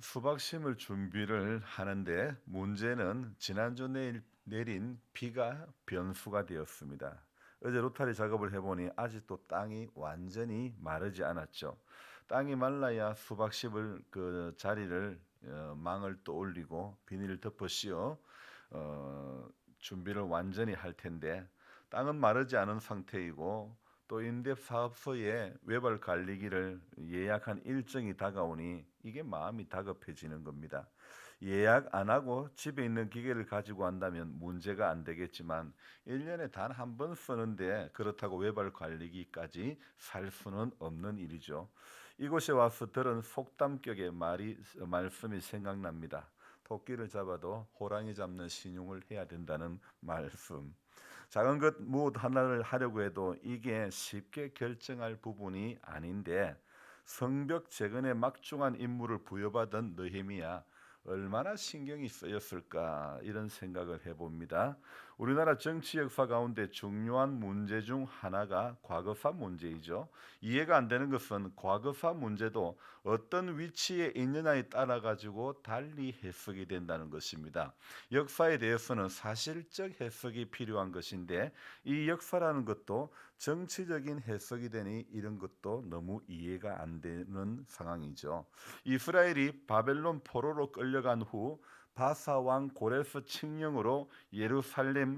수박 심을 준비를 하는데 문제는 지난주 내린 비가 변수가 되었습니다. 어제 로타리 작업을 해보니 아직도 땅이 완전히 마르지 않았죠. 땅이 말라야 수박 심을 그 자리를 망을 또 올리고 비닐을 덮어 씌워 준비를 완전히 할 텐데 땅은 마르지 않은 상태이고 또 임대 사업소에 외발 관리기를 예약한 일정이 다가오니 이게 마음이 다급해지는 겁니다. 예약 안 하고 집에 있는 기계를 가지고 한다면 문제가 안 되겠지만 1년에 단 한 번 쓰는데 그렇다고 외발 관리기까지 살 수는 없는 일이죠. 이곳에 와서 들은 속담격의 말씀이 생각납니다. 토끼를 잡아도 호랑이 잡는 신용을 해야 된다는 말씀. 작은 것 무엇 하나를 하려고 해도 이게 쉽게 결정할 부분이 아닌데 성벽 재건에 막중한 임무를 부여받은 느헤미야 얼마나 신경이 쓰였을까 이런 생각을 해봅니다. 우리나라 정치 역사 가운데 중요한 문제 중 하나가 과거사 문제이죠. 이해가 안 되는 것은 과거사 문제도 어떤 위치에 있느냐에 따라 가지고 달리 해석이 된다는 것입니다. 역사에 대해서는 사실적 해석이 필요한 것인데 이 역사라는 것도 정치적인 해석이 되니 이런 것도 너무 이해가 안 되는 상황이죠. 이스라엘이 바벨론 포로로 끌려간 후 바사 왕 고레스 칙령으로 예루살렘에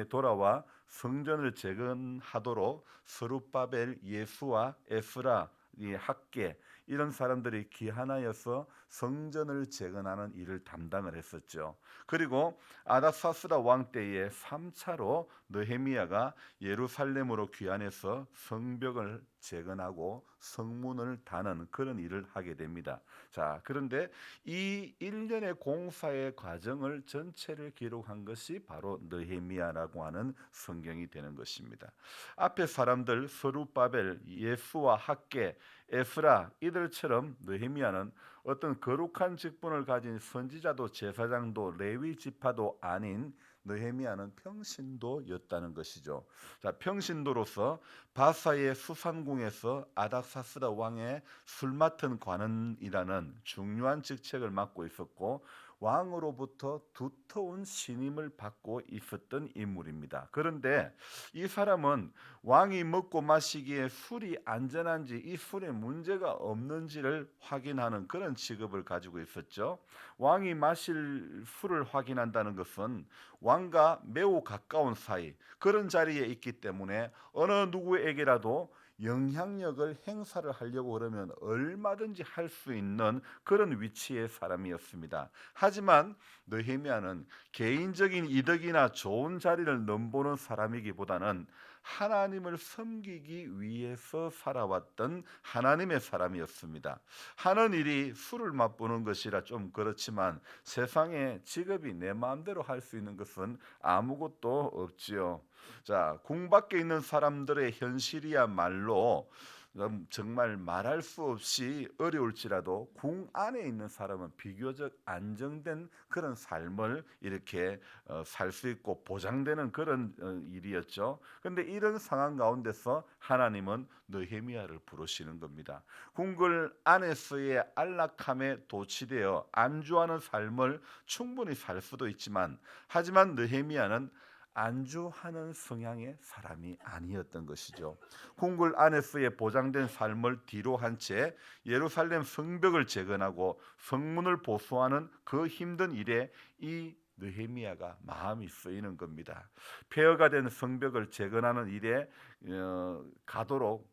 돌아와 성전을 재건하도록 스룹바벨, 예수와 에스라, 이 학계 이런 사람들이 귀환하여서 성전을 재건하는 일을 담당을 했었죠. 그리고 아닥사스다 왕 때에 3차로 느헤미야가 예루살렘으로 귀환해서 성벽을 재건하고 성문을 다는 그런 일을 하게 됩니다. 자, 그런데 이 일련의 공사의 과정을 전체를 기록한 것이 바로 느헤미야라고 하는 성경이 되는 것입니다. 앞에 사람들 스룹바벨, 예수와 학계, 에스라 이들처럼 느헤미야는 어떤 거룩한 직분을 가진 선지자도 제사장도 레위 지파도 아닌 느헤미야는 평신도였다는 것이죠. 자, 평신도로서 바사의 수산궁에서 아닥사스다 왕의 술 맡은 관원이라는 중요한 직책을 맡고 있었고 왕으로부터 두터운 신임을 받고 있었던 인물입니다. 그런데 이 사람은 왕이 먹고 마시기에 술이 안전한지 이 술에 문제가 없는지를 확인하는 그런 직업을 가지고 있었죠. 왕이 마실 술을 확인한다는 것은 왕과 매우 가까운 사이 그런 자리에 있기 때문에 어느 누구에게라도 영향력을 행사를 하려고 그러면 얼마든지 할 수 있는 그런 위치의 사람이었습니다. 하지만 느헤미야는 개인적인 이득이나 좋은 자리를 넘보는 사람이기보다는 하나님을 섬기기 위해서 살아왔던 하나님의 사람이었습니다. 하는 일이 술을 맛보는 것이라 좀 그렇지만 세상에 직업이 내 마음대로 할 수 있는 것은 아무것도 없지요. 자, 궁 밖에 있는 사람들의 현실이야말로 정말 말할 수 없이 어려울지라도 궁 안에 있는 사람은 비교적 안정된 그런 삶을 이렇게 살 수 있고 보장되는 그런 일이었죠. 그런데 이런 상황 가운데서 하나님은 느헤미야를 부르시는 겁니다. 궁궐 안에서의 안락함에 도취되어 안주하는 삶을 충분히 살 수도 있지만 하지만 느헤미야는 안주하는 성향의 사람이 아니었던 것이죠. 궁궐 안에서의 보장된 삶을 뒤로 한 채 예루살렘 성벽을 재건하고 성문을 보수하는 그 힘든 일에 이 느헤미야가 마음이 쓰이는 겁니다. 폐허가 된 성벽을 재건하는 일에 가도록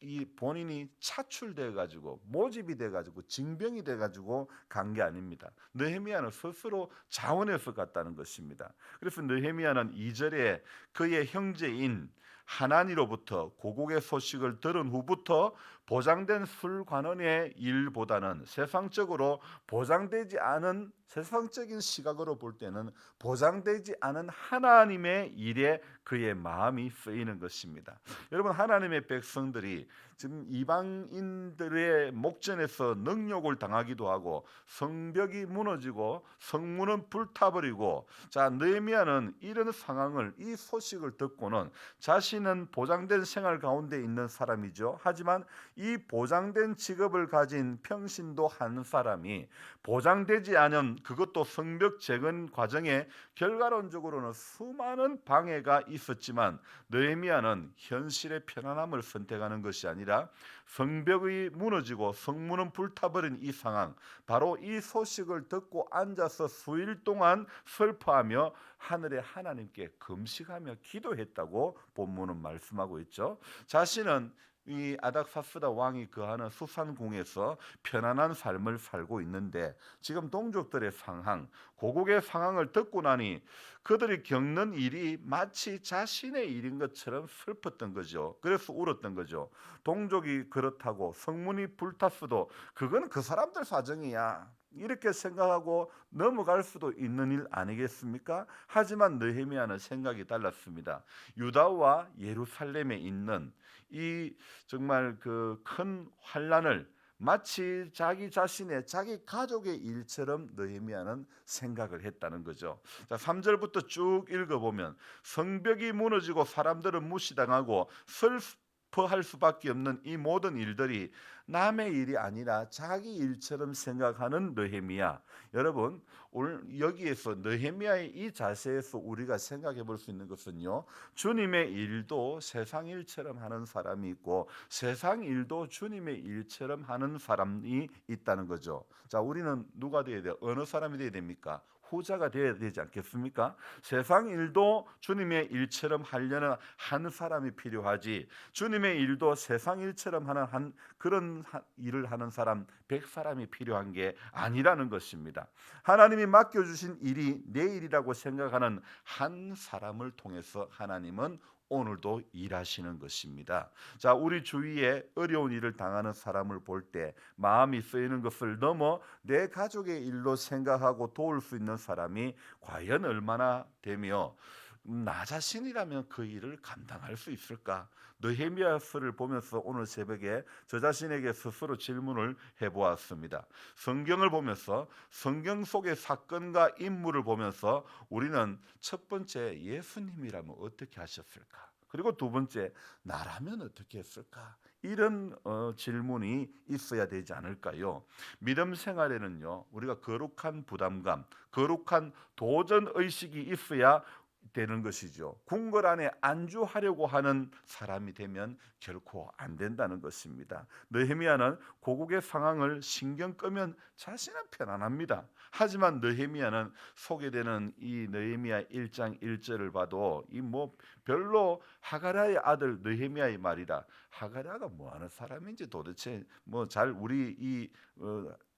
이 본인이 차출돼 가지고 모집이 돼 가지고 징병이 돼 가지고 간 게 아닙니다. 느헤미야는 스스로 자원해서 갔다는 것입니다. 그래서 느헤미야는 2절에 그의 형제인 하나니로부터 고국의 소식을 들은 후부터 보장된 술관원의 일보다는 세상적으로 보장되지 않은 세상적인 시각으로 볼 때는 보장되지 않은 하나님의 일에 그의 마음이 쓰이는 것입니다. 여러분 하나님의 백성들이 지금 이방인들의 목전에서 능욕을 당하기도 하고 성벽이 무너지고 성문은 불타버리고 자 느헤미야는 이런 상황을 이 소식을 듣고는 자신은 보장된 생활 가운데 있는 사람이죠. 하지만 이 보장된 직업을 가진 평신도 한 사람이 보장되지 않은 그것도 성벽 재건 과정에 결과론적으로는 수많은 방해가 있었지만 느헤미야는 현실의 편안함을 선택하는 것이 아니라 성벽이 무너지고 성문은 불타버린 이 상황, 바로 이 소식을 듣고 앉아서 수일 동안 슬퍼하며 하늘의 하나님께 금식하며 기도했다고 본문은 말씀하고 있죠. 자신은 이 아닥사스다 왕이 거하는 수산궁에서 편안한 삶을 살고 있는데 지금 동족들의 상황, 고국의 상황을 듣고 나니 그들이 겪는 일이 마치 자신의 일인 것처럼 슬펐던 거죠. 그래서 울었던 거죠. 동족이 그렇다고 성문이 불탔어도 그건 그 사람들 사정이야, 이렇게 생각하고 넘어갈 수도 있는 일 아니겠습니까? 하지만 느헤미야는 생각이 달랐습니다. 유다와 예루살렘에 있는 이 정말 그 큰 환란을 마치 자기 자신의 자기 가족의 일처럼 느헤미야는 생각을 했다는 거죠. 자, 3절부터 쭉 읽어보면 성벽이 무너지고 사람들은 무시당하고 슬퍼할 수밖에 없는 이 모든 일들이 남의 일이 아니라 자기 일처럼 생각하는 느헤미야. 여러분, 오늘 여기에서 느헤미야의 이 자세에서 우리가 생각해 볼 수 있는 것은요, 주님의 일도 세상 일처럼 하는 사람이 있고 세상 일도 주님의 일처럼 하는 사람이 있다는 거죠. 자, 우리는 누가 되어야 돼요? 어느 사람이 되어야 됩니까? 후자가 되어야 되지 않겠습니까? 세상 일도 주님의 일처럼 하려는 한 사람이 필요하지, 주님의 일도 세상 일처럼 하는 그런 일을 하는 사람 100사람이 필요한 게 아니라는 것입니다. 하나님이 맡겨주신 일이 내 일이라고 생각하는 한 사람을 통해서 하나님은 오늘도 일하시는 것입니다. 자, 우리 주위에 어려운 일을 당하는 사람을 볼 때 마음이 쓰이는 것을 넘어 내 가족의 일로 생각하고 도울 수 있는 사람이 과연 얼마나 되며 나 자신이라면 그 일을 감당할 수 있을까? 느헤미야서를 보면서 오늘 새벽에 저 자신에게 스스로 질문을 해보았습니다. 성경을 보면서 성경 속의 사건과 인물을 보면서 우리는 첫 번째, 예수님이라면 어떻게 하셨을까? 그리고 두 번째, 나라면 어떻게 했을까? 이런 질문이 있어야 되지 않을까요? 믿음 생활에는요, 우리가 거룩한 부담감, 거룩한 도전 의식이 있어야 되는 것이죠. 궁궐 안에 안주하려고 하는 사람이 되면 결코 안 된다는 것입니다. 느헤미야는 고국의 상황을 신경 끄면 자신은 편안합니다. 하지만 느헤미야는 소개되는 이 느헤미야 1장 1절을 봐도 이 뭐 별로 하가랴의 아들 느헤미야의 말이다. 하가랴가 뭐 하는 사람인지 도대체 뭐 잘 우리 이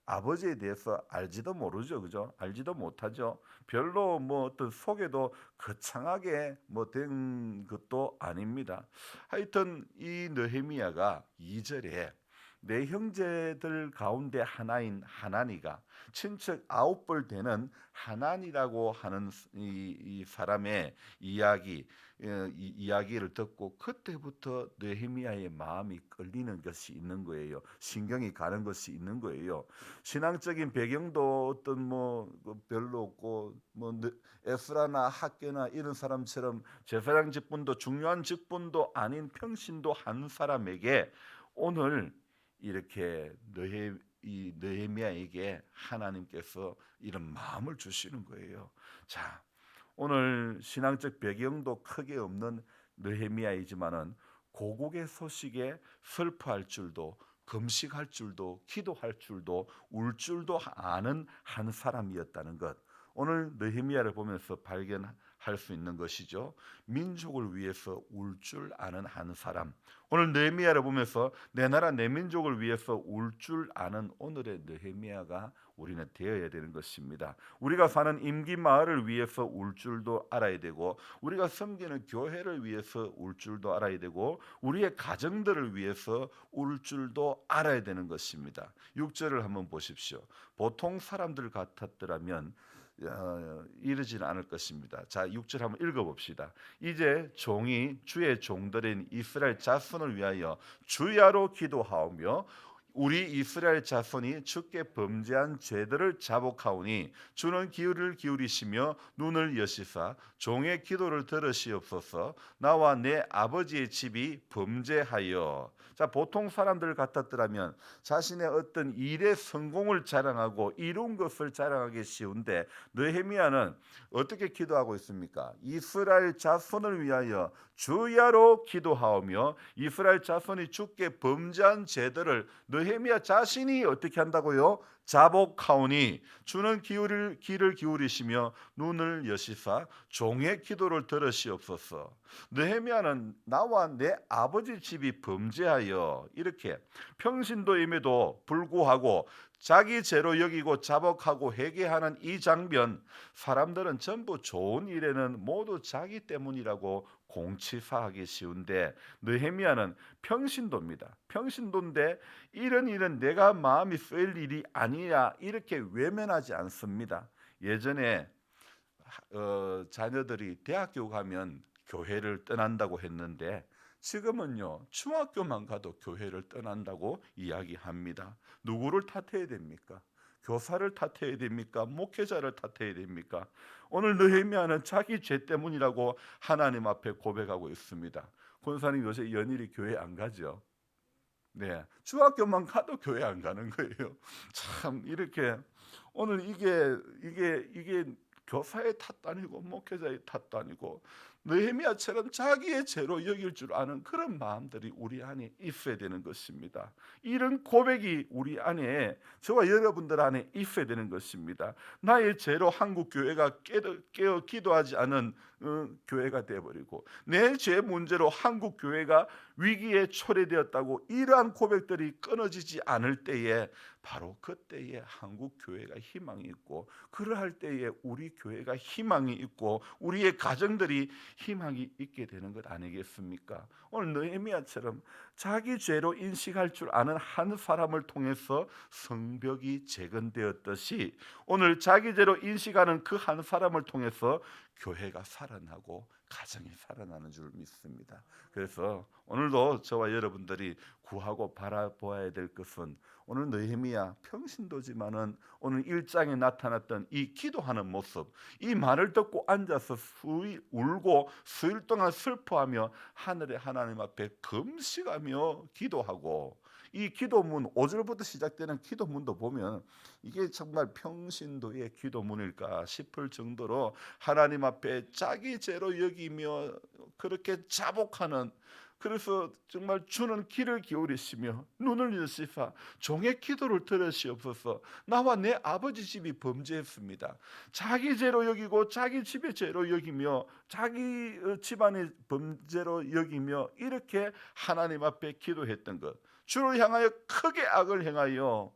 아버지에 대해서 알지도 모르죠, 그죠? 알지도 못하죠. 별로 뭐 어떤 소개도 거창하게 뭐 된 것도 아닙니다. 하여튼 이 느헤미야가 2절에 내 형제들 가운데 하나인 하나니가, 친척 9벌 되는 하나니라고 하는 이 사람의 이야기를 듣고 그때부터 느헤미야의 마음이 끌리는 것이 있는 거예요. 신경이 가는 것이 있는 거예요. 신앙적인 배경도 어떤 뭐 별로 없고 뭐 에스라나 학계나 이런 사람처럼 제사장 직분도 중요한 직분도 아닌 평신도 한 사람에게 오늘 이렇게 이 느헤미야에게 하나님께서 이런 마음을 주시는 거예요. 자, 오늘 신앙적 배경도 크게 없는 느헤미야이지만은 고국의 소식에 슬퍼할 줄도 금식할 줄도 기도할 줄도 울 줄도 아는 한 사람이었다는 것, 오늘 느헤미야를 보면서 발견할 수 있는 것이죠. 민족을 위해서 울 줄 아는 한 사람. 오늘 느헤미야를 보면서 내 나라 내 민족을 위해서 울 줄 아는 오늘의 느헤미야가 우리는 되어야 되는 것입니다. 우리가 사는 임기 마을을 위해서 울 줄도 알아야 되고, 우리가 섬기는 교회를 위해서 울 줄도 알아야 되고, 우리의 가정들을 위해서 울 줄도 알아야 되는 것입니다. 6절을 한번 보십시오. 보통 사람들 같았더라면 이르지는 않을 것입니다. 자, 6절 한번 읽어봅시다. 이제 종이 주의 종들인 이스라엘 자손을 위하여 주야로 기도하오며 우리 이스라엘 자손이 주께 범죄한 죄들을 자복하오니 주는 귀를 기울이시며 눈을 여시사 종의 기도를 들으시옵소서. 나와 내 아버지의 집이 범죄하여. 자, 보통 사람들 같았더라면 자신의 어떤 일의 성공을 자랑하고 이룬 것을 자랑하기 쉬운데, 느헤미야는 어떻게 기도하고 있습니까? 이스라엘 자손을 위하여 주야로 기도하오며, 이스라엘 자손이 주께 범죄한 죄들을 느헤미야 자신이 어떻게 한다고요? 자복하오니 주는 귀를 기울이시며 눈을 여시사 종의 기도를 들으시옵소서. 느헤미야는 나와 내 아버지 집이 범죄하여, 이렇게 평신도임에도 불구하고 자기 죄로 여기고 자복하고 회개하는 이 장면, 사람들은 전부 좋은 일에는 모두 자기 때문이라고 공치사하기 쉬운데, 느헤미야는 평신도입니다. 평신도인데 이런 일은 내가 마음이 쓰일 일이 아니야, 이렇게 외면하지 않습니다. 예전에 자녀들이 대학교 가면 교회를 떠난다고 했는데, 지금은요 중학교만 가도 교회를 떠난다고 이야기합니다. 누구를 탓해야 됩니까? 교사를 탓해야 됩니까? 목회자를 탓해야 됩니까? 오늘 느헤미야는 자기 죄 때문이라고 하나님 앞에 고백하고 있습니다. 권사님 요새 연일이 교회 안 가죠? 네, 중학교만 가도 교회 안 가는 거예요. 참, 이렇게 오늘 이게 교사의 탓도 아니고 목회자의 탓도 아니고 느헤미야처럼 자기의 죄로 여길 줄 아는 그런 마음들이 우리 안에 있어야 되는 것입니다. 이런 고백이 우리 안에, 저와 여러분들 안에 있어야 되는 것입니다. 나의 죄로 한국 교회가 깨어 기도하지 않은 교회가 되어버리고, 내 죄 문제로 한국 교회가 위기에 초래되었다고 이러한 고백들이 끊어지지 않을 때에, 바로 그때에 한국 교회가 희망이 있고, 그러할 때에 우리 교회가 희망이 있고 우리의 가정들이 희망이 있게 되는 것 아니겠습니까? 오늘 느헤미야처럼 자기 죄로 인식할 줄 아는 한 사람을 통해서 성벽이 재건되었듯이, 오늘 자기 죄로 인식하는 그 한 사람을 통해서 교회가 살아나고 가정이 살아나는 줄 믿습니다. 그래서 오늘도 저와 여러분들이 구하고 바라보아야 될 것은, 오늘 느헤미야 평신도지만은 오늘 1장에 나타났던 이 기도하는 모습, 이 말을 듣고 앉아서 수이 울고 수일 동안 슬퍼하며 하늘의 하나님 앞에 금식하며 기도하고, 이 기도문 5절부터 시작되는 기도문도 보면 이게 정말 평신도의 기도문일까 싶을 정도로 하나님 앞에 자기 죄로 여기며 그렇게 자복하는, 그래서 정말 주는 귀를 기울이시며 눈을 여시사 종의 기도를 들으시옵소서. 나와 내 아버지 집이 범죄했습니다. 자기 죄로 여기고 자기 집의 죄로 여기며 자기 집안의 범죄로 여기며 이렇게 하나님 앞에 기도했던 것, 주를 향하여 크게 악을 행하여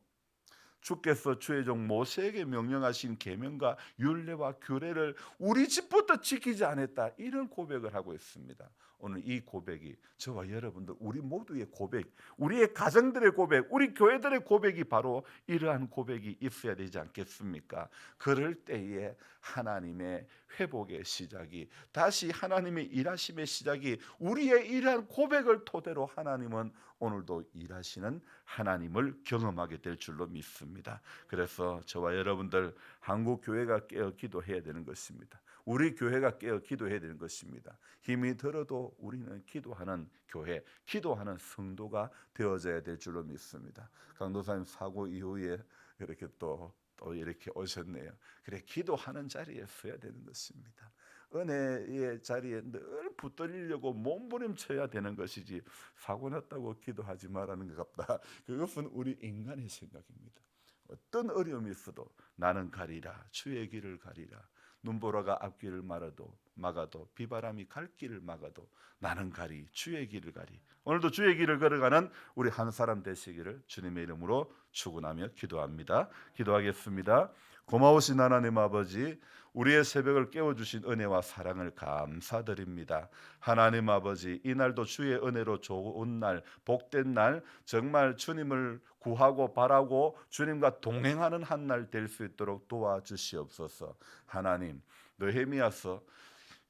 주께서 주의 종 모세에게 명령하신 계명과 율례와 규례를 우리 집부터 지키지 않았다, 이런 고백을 하고 있습니다. 오늘 이 고백이 저와 여러분들 우리 모두의 고백, 우리의 가정들의 고백, 우리 교회들의 고백이 바로 이러한 고백이 있어야 되지 않겠습니까? 그럴 때에 하나님의 회복의 시작이, 다시 하나님의 일하심의 시작이, 우리의 이러한 고백을 토대로 하나님은 오늘도 일하시는 하나님을 경험하게 될 줄로 믿습니다. 그래서 저와 여러분들 한국 교회가 깨어 기도해야 되는 것입니다. 우리 교회가 깨어 기도해야 되는 것입니다. 힘이 들어도 우리는 기도하는 교회, 기도하는 성도가 되어져야 될 줄로 믿습니다. 강도사님 사고 이후에 이렇게 또 이렇게 오셨네요. 그래, 기도하는 자리에 서야 되는 것입니다. 은혜의 자리에 늘 붙들리려고 몸부림쳐야 되는 것이지, 사고 났다고 기도하지 말라는 것 같다. 그것은 우리 인간의 생각입니다. 어떤 어려움이 있어도 나는 가리라, 주의 길을 가리라. 눈보라가 앞길을 막아도 비바람이 갈 길을 막아도 나는 가리, 주의 길을 가리. 오늘도 주의 길을 걸어가는 우리 한 사람 되시기를 주님의 이름으로 축원하며 기도합니다. 기도하겠습니다. 고마우신 하나님 아버지, 우리의 새벽을 깨워주신 은혜와 사랑을 감사드립니다. 하나님 아버지, 이날도 주의 은혜로 좋은 날, 복된 날, 정말 주님을 구하고 바라고 주님과 동행하는 한 날 될 수 있도록 도와주시옵소서. 하나님, 느헤미야서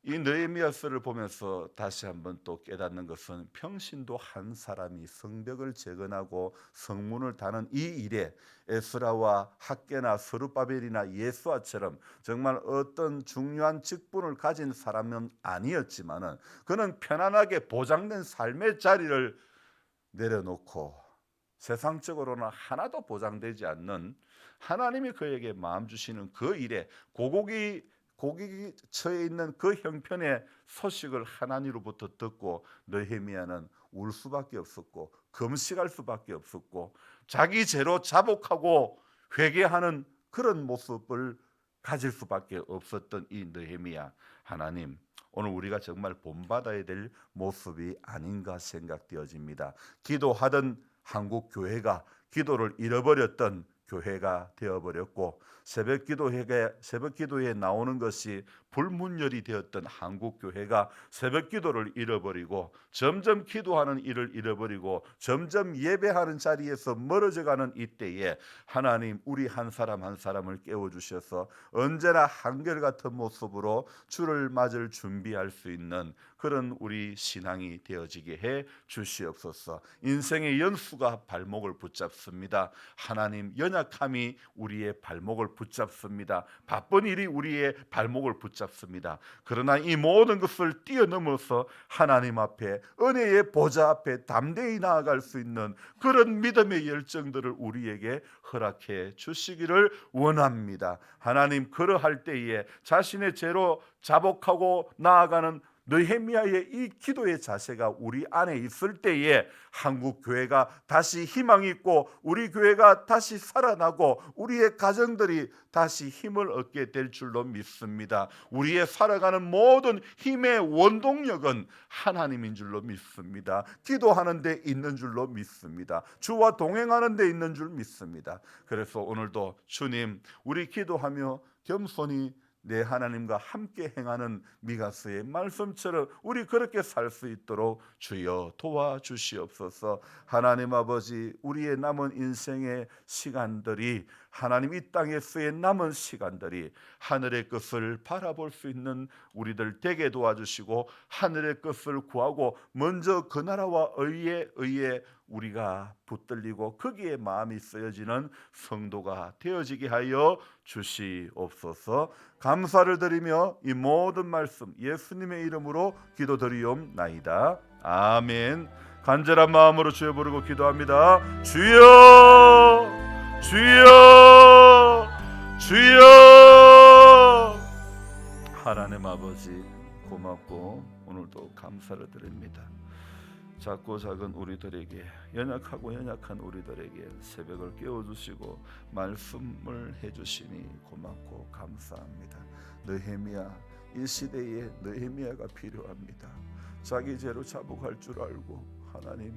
이 느헤미야서를 보면서 다시 한번 또 깨닫는 것은 평신도 한 사람이 성벽을 재건하고 성문을 다는 이 일에 에스라와 학개나 스룹바벨이나 예수아처럼 정말 어떤 중요한 직분을 가진 사람은 아니었지만은 그는 편안하게 보장된 삶의 자리를 내려놓고 세상적으로는 하나도 보장되지 않는 하나님이 그에게 마음 주시는 그 일에 고국이 처해 있는 그 형편의 소식을 하나님으로부터 듣고 느헤미야는 울 수밖에 없었고 금식할 수밖에 없었고 자기 죄로 자복하고 회개하는 그런 모습을 가질 수밖에 없었던 이 느헤미야. 하나님, 오늘 우리가 정말 본받아야 될 모습이 아닌가 생각되어집니다. 기도하던 한국 교회가 기도를 잃어버렸던 교회가 되어버렸고 새벽 기도에 나오는 것이 불문율이 되었던 한국 교회가 새벽 기도를 잃어버리고 점점 기도하는 일을 잃어버리고 점점 예배하는 자리에서 멀어져가는 이때에 하나님 우리 한 사람 한 사람을 깨워주셔서 언제나 한결같은 모습으로 주를 맞을 준비할 수 있는 그런 우리 신앙이 되어지게 해 주시옵소서. 인생의 연수가 발목을 붙잡습니다. 하나님, 연약함이 우리의 발목을 붙잡습니다. 바쁜 일이 우리의 발목을 붙잡습니다. 그러나 이 모든 것을 뛰어넘어서 하나님 앞에 은혜의 보좌 앞에 담대히 나아갈 수 있는 그런 믿음의 열정들을 우리에게 허락해 주시기를 원합니다. 하나님, 그러할 때에 자신의 죄로 자복하고 나아가는 느헤미야의 이 기도의 자세가 우리 안에 있을 때에 한국 교회가 다시 희망이 있고 우리 교회가 다시 살아나고 우리의 가정들이 다시 힘을 얻게 될 줄로 믿습니다. 우리의 살아가는 모든 힘의 원동력은 하나님인 줄로 믿습니다. 기도하는 데 있는 줄로 믿습니다. 주와 동행하는 데 있는 줄 믿습니다. 그래서 오늘도 주님, 우리 기도하며 겸손히 내 하나님과 함께 행하는 미가서의 말씀처럼 우리 그렇게 살 수 있도록 주여 도와주시옵소서. 하나님 아버지, 우리의 남은 인생의 시간들이 하나님 이 땅에서의 남은 시간들이 하늘의 것을 바라볼 수 있는 우리들 되게 도와주시고 하늘의 것을 구하고 먼저 그 나라와 의에 우리가 붙들리고 거기에 마음이 쓰여지는 성도가 되어지게 하여 주시옵소서. 감사를 드리며 이 모든 말씀 예수님의 이름으로 기도드리옵나이다. 아멘. 간절한 마음으로 주여 부르고 기도합니다. 주여, 주여, 주여. 하나님 아버지, 고맙고 오늘도 감사를 드립니다. 작고 작은 우리들에게, 연약한 우리들에게 새벽을 깨워주시고 말씀을 해주시니 고맙고 감사합니다. 느헤미야, 이 시대에 느헤미야가 필요합니다. 자기 죄로 자복할 줄 알고 하나님,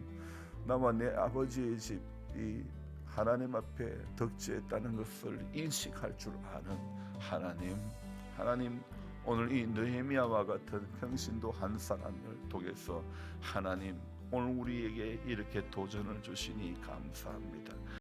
나와 내 아버지의 집이 하나님 앞에 덕지했다는 것을 인식할 줄 아는 하나님, 오늘 이 느헤미야와 같은 평신도 한 사람을 통해서 하나님, 오늘 우리에게 이렇게 도전을 주시니 감사합니다.